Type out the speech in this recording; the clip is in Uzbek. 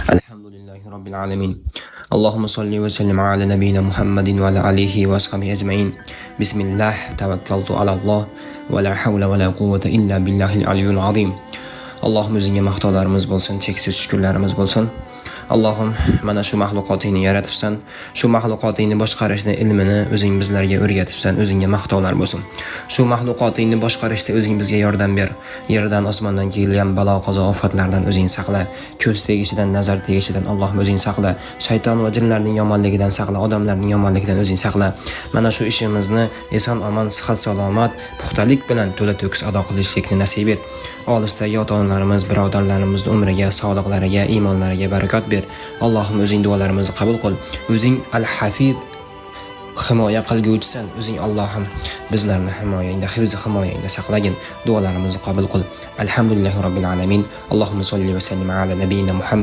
Alhamdulillahi Rabbil alamin. Allahumma salli wa sallim ala nabiyyina Muhammadin wa ala alihi wa ashabihi ajma'in. Bismillah, tawakkaltu ala Allah wa la hawla wa la quwwata illa billahil aliyyil azim. Allohim o'zingga maqtovlarimiz bo'lsin, cheksiz shukrlarimiz bo'lsin. Allohim, mana shu mahluqotingni yaratibsan, shu mahluqotingni boshqarishni ilmini o'zing bizlarga o'rgatibsan, o'zingga maqtovlar bo'lsin. Shu mahluqotingni boshqarishda o'zing bizga yordam ber. Yerdan, osmondan kelgan balo, qazo, ofatlardan o'zing saqla. Ko'z tegishidan, nazar tegishidan Allohim o'zing saqla. Shayton va jinlarning yomonligidan saqla, odamlarning yomonligidan o'zing saqla. Mana shu ishimizni eson omon, sihat salomat, puxtalik bilan to'la to'kis ado qilishlikni nasib et. Olisdagi ota-onalarimiz, birodarlarimiz umriga, sog'liqlariga, iymonlariga barakot ber. Allohim o'zing duolarimizni qabul qil. O'zing al-Hafiz, himoya qilguvchisan. O'zing Allohim bizlarni himoyangda, himoyangda saqlagin. Duolarimizni qabul qil. Alhamdulillahi robbil alamin. Allohumma solli va sallim ala nabiyyina Muhammad